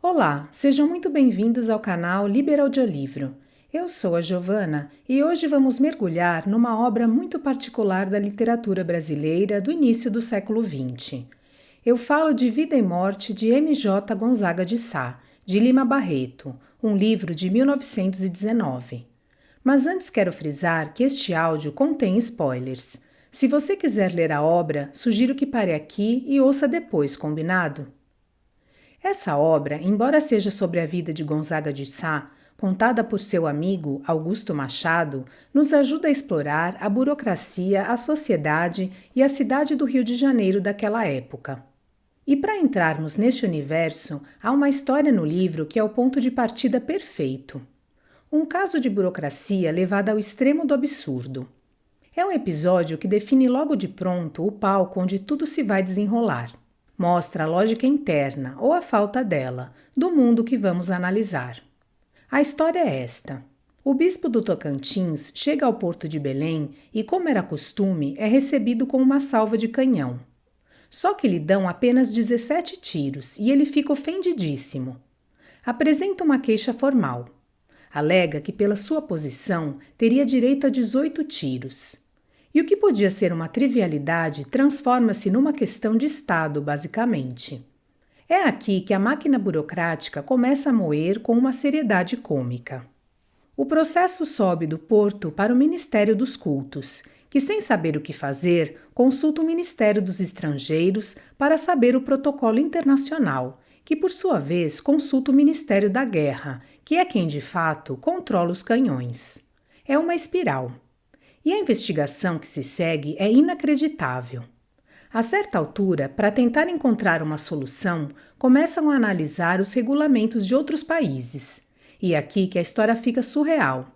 Olá, sejam muito bem-vindos ao canal Liberaudiolivro. Eu sou a Giovana e hoje vamos mergulhar numa obra muito particular da literatura brasileira do início do século XX. Eu falo de Vida e Morte de M.J. Gonzaga de Sá, de Lima Barreto, um livro de 1919. Mas antes quero frisar que este áudio contém spoilers. Se você quiser ler a obra, sugiro que pare aqui e ouça depois, combinado? Essa obra, embora seja sobre a vida de Gonzaga de Sá, contada por seu amigo Augusto Machado, nos ajuda a explorar a burocracia, a sociedade e a cidade do Rio de Janeiro daquela época. E para entrarmos neste universo, há uma história no livro que é o ponto de partida perfeito. Um caso de burocracia levado ao extremo do absurdo. É um episódio que define logo de pronto o palco onde tudo se vai desenrolar. Mostra a lógica interna, ou a falta dela, do mundo que vamos analisar. A história é esta. O bispo do Tocantins chega ao porto de Belém e, como era costume, é recebido com uma salva de canhão. Só que lhe dão apenas 17 tiros e ele fica ofendidíssimo. Apresenta uma queixa formal. Alega que, pela sua posição, teria direito a 18 tiros. E o que podia ser uma trivialidade transforma-se numa questão de Estado, basicamente. É aqui que a máquina burocrática começa a moer com uma seriedade cômica. O processo sobe do porto para o Ministério dos Cultos, que, sem saber o que fazer, consulta o Ministério dos Estrangeiros para saber o protocolo internacional, que, por sua vez, consulta o Ministério da Guerra, que é quem, de fato, controla os canhões. É uma espiral. E a investigação que se segue é inacreditável. A certa altura, para tentar encontrar uma solução, começam a analisar os regulamentos de outros países. E é aqui que a história fica surreal.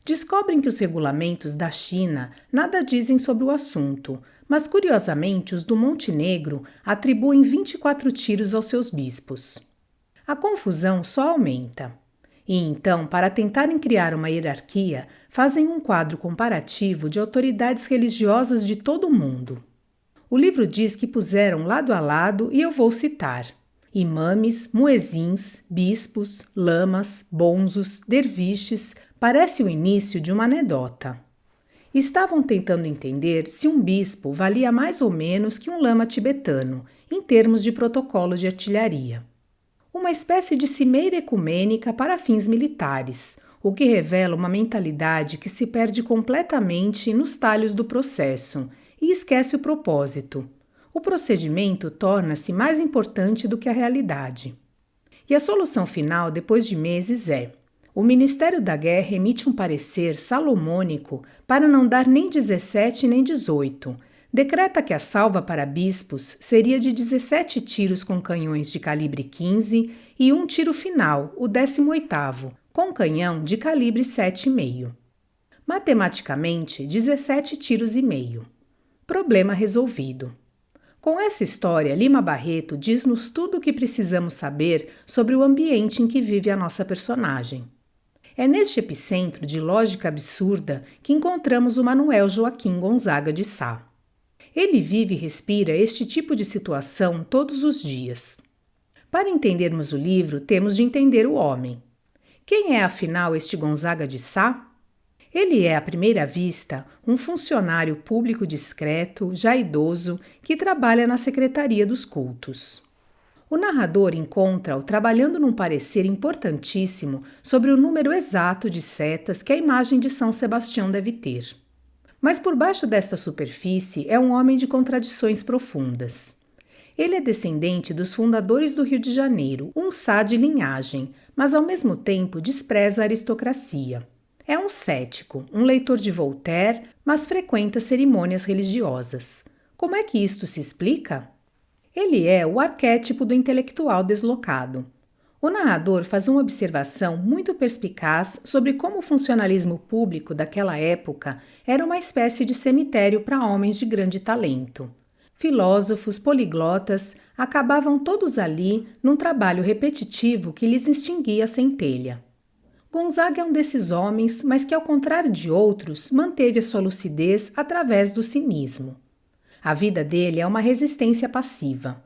Descobrem que os regulamentos da China nada dizem sobre o assunto, mas curiosamente os do Montenegro atribuem 24 tiros aos seus bispos. A confusão só aumenta. E então, para tentarem criar uma hierarquia, fazem um quadro comparativo de autoridades religiosas de todo o mundo. O livro diz que puseram lado a lado e eu vou citar: imames, muezins, bispos, lamas, bonzos, derviches. Parece o início de uma anedota. Estavam tentando entender se um bispo valia mais ou menos que um lama tibetano, em termos de protocolo de artilharia. Uma espécie de cimeira ecumênica para fins militares, o que revela uma mentalidade que se perde completamente nos talhos do processo e esquece o propósito. O procedimento torna-se mais importante do que a realidade. E a solução final, depois de meses, é: o Ministério da Guerra emite um parecer salomônico para não dar nem 17 nem 18. Decreta que a salva para bispos seria de 17 tiros com canhões de calibre 15 e um tiro final, o 18º, com canhão de calibre 7,5. Matematicamente, 17 tiros e meio. Problema resolvido. Com essa história, Lima Barreto diz-nos tudo o que precisamos saber sobre o ambiente em que vive a nossa personagem. É neste epicentro de lógica absurda que encontramos o Manuel Joaquim Gonzaga de Sá. Ele vive e respira este tipo de situação todos os dias. Para entendermos o livro, temos de entender o homem. Quem é, afinal, este Gonzaga de Sá? Ele é, à primeira vista, um funcionário público discreto, já idoso, que trabalha na Secretaria dos Cultos. O narrador encontra-o trabalhando num parecer importantíssimo sobre o número exato de setas que a imagem de São Sebastião deve ter. Mas por baixo desta superfície é um homem de contradições profundas. Ele é descendente dos fundadores do Rio de Janeiro, um Sá de linhagem, mas ao mesmo tempo despreza a aristocracia. É um cético, um leitor de Voltaire, mas frequenta cerimônias religiosas. Como é que isto se explica? Ele é o arquétipo do intelectual deslocado. O narrador faz uma observação muito perspicaz sobre como o funcionalismo público daquela época era uma espécie de cemitério para homens de grande talento. Filósofos, poliglotas, acabavam todos ali num trabalho repetitivo que lhes extinguia a centelha. Gonzaga é um desses homens, mas que, ao contrário de outros, manteve a sua lucidez através do cinismo. A vida dele é uma resistência passiva.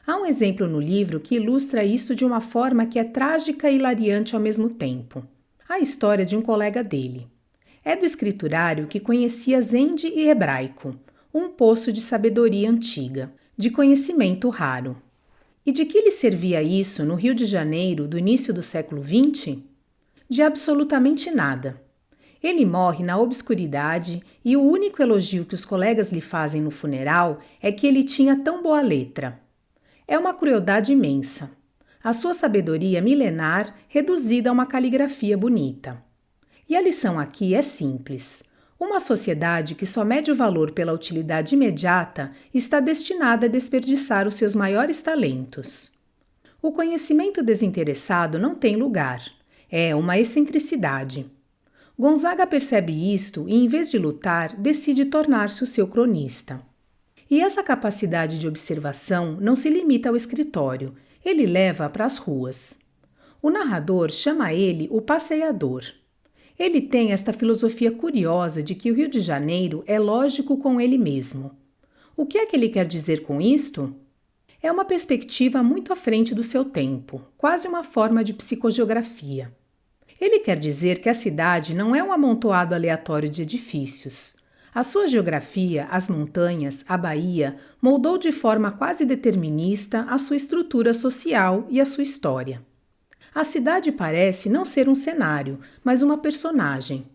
Há um exemplo no livro que ilustra isso de uma forma que é trágica e hilariante ao mesmo tempo. A história de um colega dele. É do escriturário que conhecia Zend e hebraico, um poço de sabedoria antiga, de conhecimento raro. E de que lhe servia isso no Rio de Janeiro do início do século XX? De absolutamente nada. Ele morre na obscuridade e o único elogio que os colegas lhe fazem no funeral é que ele tinha tão boa letra. É uma crueldade imensa. A sua sabedoria milenar reduzida a uma caligrafia bonita. E a lição aqui é simples. Uma sociedade que só mede o valor pela utilidade imediata está destinada a desperdiçar os seus maiores talentos. O conhecimento desinteressado não tem lugar. É uma excentricidade. Gonzaga percebe isto e, em vez de lutar, decide tornar-se o seu cronista. E essa capacidade de observação não se limita ao escritório, ele leva para as ruas. O narrador chama ele o passeador. Ele tem esta filosofia curiosa de que o Rio de Janeiro é lógico com ele mesmo. O que é que ele quer dizer com isto? É uma perspectiva muito à frente do seu tempo, quase uma forma de psicogeografia. Ele quer dizer que a cidade não é um amontoado aleatório de edifícios. A sua geografia, as montanhas, a Bahia, moldou de forma quase determinista a sua estrutura social e a sua história. A cidade parece não ser um cenário, mas uma personagem.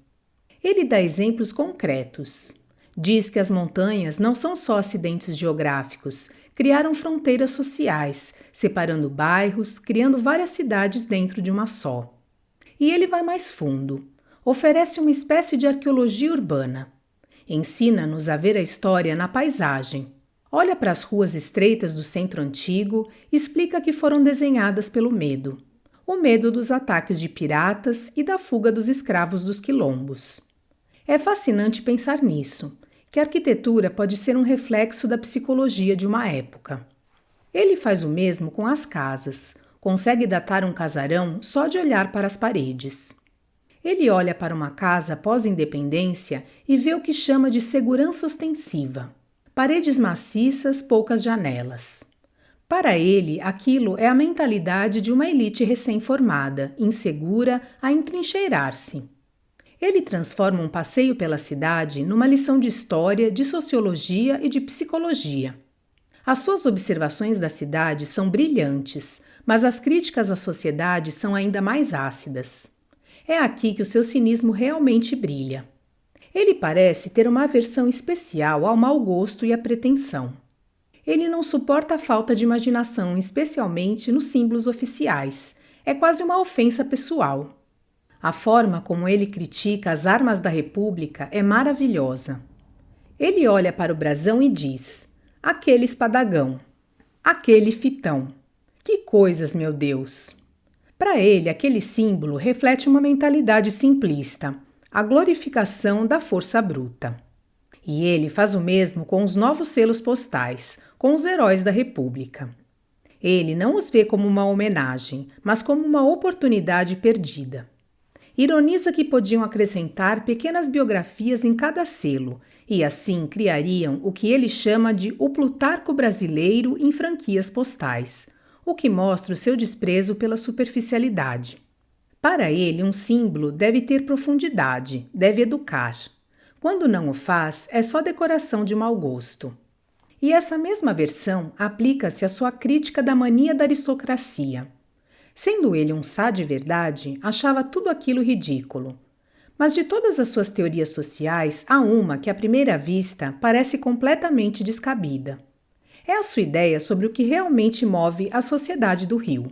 Ele dá exemplos concretos. Diz que as montanhas não são só acidentes geográficos, criaram fronteiras sociais, separando bairros, criando várias cidades dentro de uma só. E ele vai mais fundo. Oferece uma espécie de arqueologia urbana. Ensina-nos a ver a história na paisagem. Olha para as ruas estreitas do centro antigo e explica que foram desenhadas pelo medo. O medo dos ataques de piratas e da fuga dos escravos dos quilombos. É fascinante pensar nisso, que a arquitetura pode ser um reflexo da psicologia de uma época. Ele faz o mesmo com as casas, consegue datar um casarão só de olhar para as paredes. Ele olha para uma casa pós-independência e vê o que chama de segurança ostensiva. Paredes maciças, poucas janelas. Para ele, aquilo é a mentalidade de uma elite recém-formada, insegura, a entrincheirar-se. Ele transforma um passeio pela cidade numa lição de história, de sociologia e de psicologia. As suas observações da cidade são brilhantes, mas as críticas à sociedade são ainda mais ácidas. É aqui que o seu cinismo realmente brilha. Ele parece ter uma aversão especial ao mau gosto e à pretensão. Ele não suporta a falta de imaginação, especialmente nos símbolos oficiais. É quase uma ofensa pessoal. A forma como ele critica as armas da República é maravilhosa. Ele olha para o brasão e diz: aquele espadagão, aquele fitão. Que coisas, meu Deus! Para ele, aquele símbolo reflete uma mentalidade simplista, a glorificação da força bruta. E ele faz o mesmo com os novos selos postais, com os heróis da República. Ele não os vê como uma homenagem, mas como uma oportunidade perdida. Ironiza que podiam acrescentar pequenas biografias em cada selo, e assim criariam o que ele chama de o Plutarco brasileiro em franquias postais, o que mostra o seu desprezo pela superficialidade. Para ele, um símbolo deve ter profundidade, deve educar. Quando não o faz, é só decoração de mau gosto. E essa mesma versão aplica-se à sua crítica da mania da aristocracia. Sendo ele um sá de verdade, achava tudo aquilo ridículo. Mas de todas as suas teorias sociais, há uma que à primeira vista parece completamente descabida. É a sua ideia sobre o que realmente move a sociedade do Rio.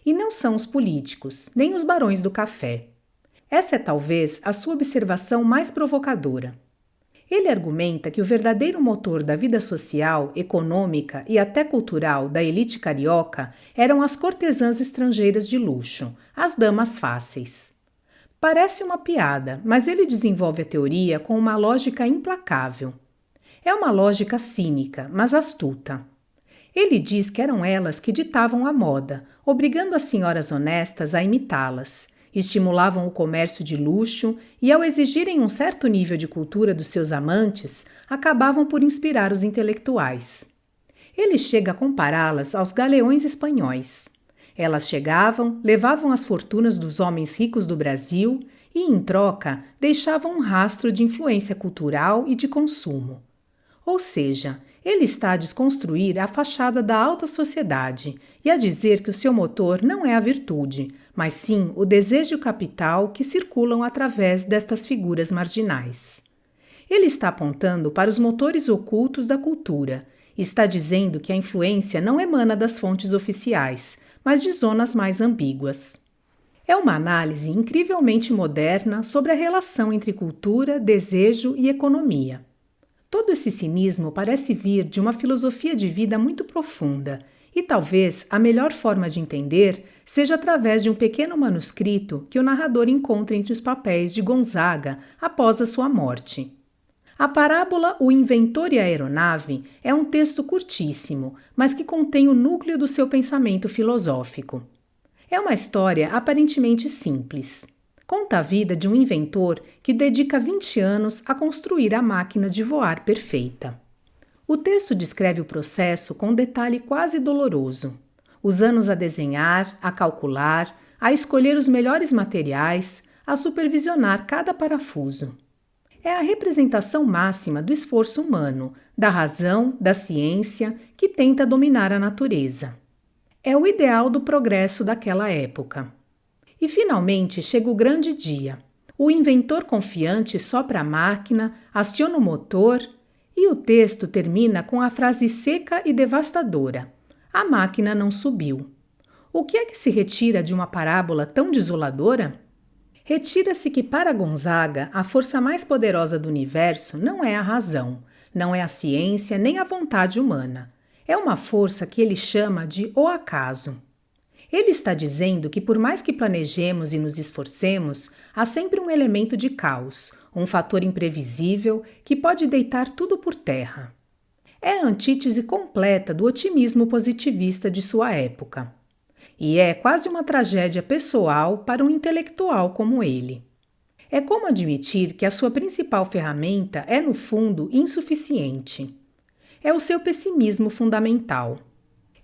E não são os políticos, nem os barões do café. Essa é talvez a sua observação mais provocadora. Ele argumenta que o verdadeiro motor da vida social, econômica e até cultural da elite carioca eram as cortesãs estrangeiras de luxo, as damas fáceis. Parece uma piada, mas ele desenvolve a teoria com uma lógica implacável. É uma lógica cínica, mas astuta. Ele diz que eram elas que ditavam a moda, obrigando as senhoras honestas a imitá-las, estimulavam o comércio de luxo e, ao exigirem um certo nível de cultura dos seus amantes, acabavam por inspirar os intelectuais. Ele chega a compará-las aos galeões espanhóis. Elas chegavam, levavam as fortunas dos homens ricos do Brasil e, em troca, deixavam um rastro de influência cultural e de consumo. Ou seja, ele está a desconstruir a fachada da alta sociedade e a dizer que o seu motor não é a virtude, mas sim o desejo e o capital que circulam através destas figuras marginais. Ele está apontando para os motores ocultos da cultura e está dizendo que a influência não emana das fontes oficiais, mas de zonas mais ambíguas. É uma análise incrivelmente moderna sobre a relação entre cultura, desejo e economia. Todo esse cinismo parece vir de uma filosofia de vida muito profunda, e talvez a melhor forma de entender seja através de um pequeno manuscrito que o narrador encontra entre os papéis de Gonzaga após a sua morte. A parábola O Inventor e a Aeronave é um texto curtíssimo, mas que contém o núcleo do seu pensamento filosófico. É uma história aparentemente simples. Conta a vida de um inventor que dedica 20 anos a construir a máquina de voar perfeita. O texto descreve o processo com um detalhe quase doloroso. Os anos a desenhar, a calcular, a escolher os melhores materiais, a supervisionar cada parafuso. É a representação máxima do esforço humano, da razão, da ciência, que tenta dominar a natureza. É o ideal do progresso daquela época. E finalmente chega o grande dia. O inventor confiante sopra a máquina, aciona o motor e o texto termina com a frase seca e devastadora: a máquina não subiu. O que é que se retira de uma parábola tão desoladora? Retira-se que para Gonzaga a força mais poderosa do universo não é a razão, não é a ciência nem a vontade humana. É uma força que ele chama de o acaso. Ele está dizendo que por mais que planejemos e nos esforcemos, há sempre um elemento de caos, um fator imprevisível que pode deitar tudo por terra. É a antítese completa do otimismo positivista de sua época. E é quase uma tragédia pessoal para um intelectual como ele. É como admitir que a sua principal ferramenta é, no fundo, insuficiente. É o seu pessimismo fundamental.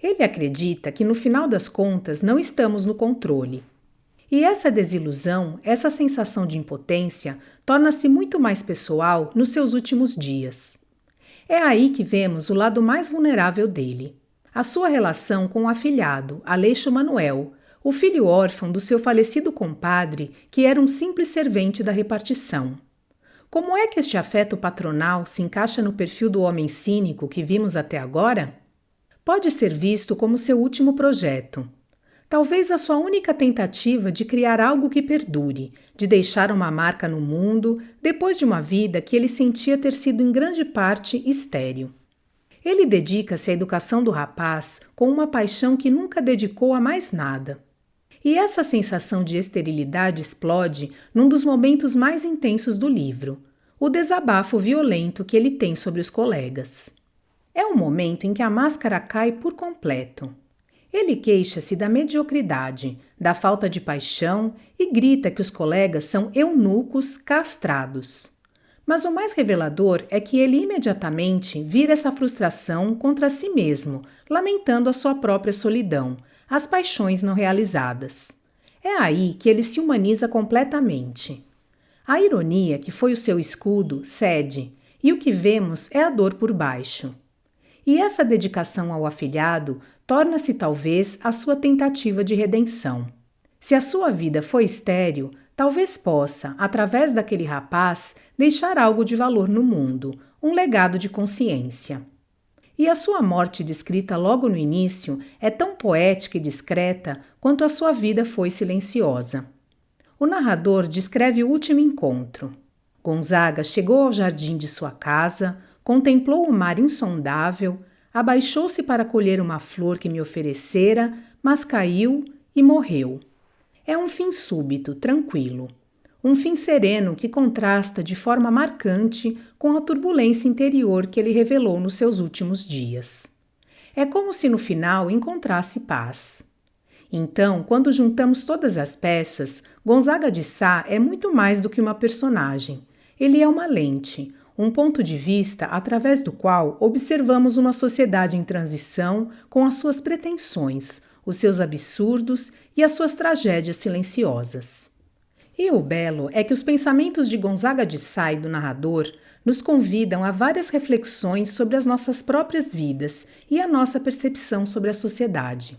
Ele acredita que, no final das contas, não estamos no controle. E essa desilusão, essa sensação de impotência, torna-se muito mais pessoal nos seus últimos dias. É aí que vemos o lado mais vulnerável dele. A sua relação com o afilhado, Aleixo Manuel, o filho órfão do seu falecido compadre, que era um simples servente da repartição. Como é que este afeto patronal se encaixa no perfil do homem cínico que vimos até agora? Pode ser visto como seu último projeto. Talvez a sua única tentativa de criar algo que perdure, de deixar uma marca no mundo depois de uma vida que ele sentia ter sido em grande parte estéril. Ele dedica-se à educação do rapaz com uma paixão que nunca dedicou a mais nada. E essa sensação de esterilidade explode num dos momentos mais intensos do livro, o desabafo violento que ele tem sobre os colegas. É um momento em que a máscara cai por completo. Ele queixa-se da mediocridade, da falta de paixão e grita que os colegas são eunucos castrados. Mas o mais revelador é que ele imediatamente vira essa frustração contra si mesmo, lamentando a sua própria solidão, as paixões não realizadas. É aí que ele se humaniza completamente. A ironia, que foi o seu escudo, cede, e o que vemos é a dor por baixo. E essa dedicação ao afilhado torna-se talvez a sua tentativa de redenção. Se a sua vida foi estéril, talvez possa, através daquele rapaz, deixar algo de valor no mundo, um legado de consciência. E a sua morte descrita logo no início é tão poética e discreta quanto a sua vida foi silenciosa. O narrador descreve o último encontro. Gonzaga chegou ao jardim de sua casa, contemplou o mar insondável, abaixou-se para colher uma flor que me oferecera, mas caiu e morreu. É um fim súbito, tranquilo. Um fim sereno que contrasta de forma marcante com a turbulência interior que ele revelou nos seus últimos dias. É como se no final encontrasse paz. Então, quando juntamos todas as peças, Gonzaga de Sá é muito mais do que uma personagem. Ele é uma lente, um ponto de vista através do qual observamos uma sociedade em transição com as suas pretensões, os seus absurdos e as suas tragédias silenciosas. E o belo é que os pensamentos de Gonzaga de Sá, do narrador, nos convidam a várias reflexões sobre as nossas próprias vidas e a nossa percepção sobre a sociedade.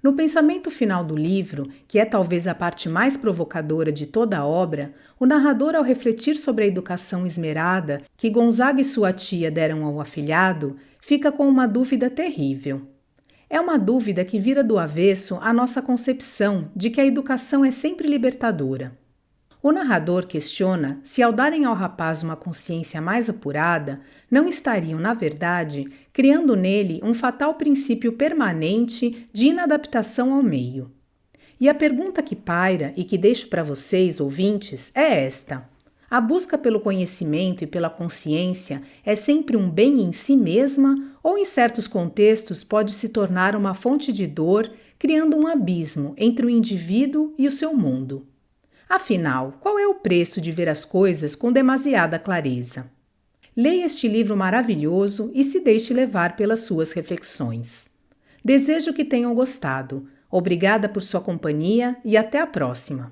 No pensamento final do livro, que é talvez a parte mais provocadora de toda a obra, o narrador, ao refletir sobre a educação esmerada que Gonzaga e sua tia deram ao afilhado, fica com uma dúvida terrível. É uma dúvida que vira do avesso a nossa concepção de que a educação é sempre libertadora. O narrador questiona se, ao darem ao rapaz uma consciência mais apurada, não estariam, na verdade, criando nele um fatal princípio permanente de inadaptação ao meio. E a pergunta que paira e que deixo para vocês, ouvintes, é esta: a busca pelo conhecimento e pela consciência é sempre um bem em si mesma ou, em certos contextos, pode se tornar uma fonte de dor, criando um abismo entre o indivíduo e o seu mundo? Afinal, qual é o preço de ver as coisas com demasiada clareza? Leia este livro maravilhoso e se deixe levar pelas suas reflexões. Desejo que tenham gostado. Obrigada por sua companhia e até a próxima!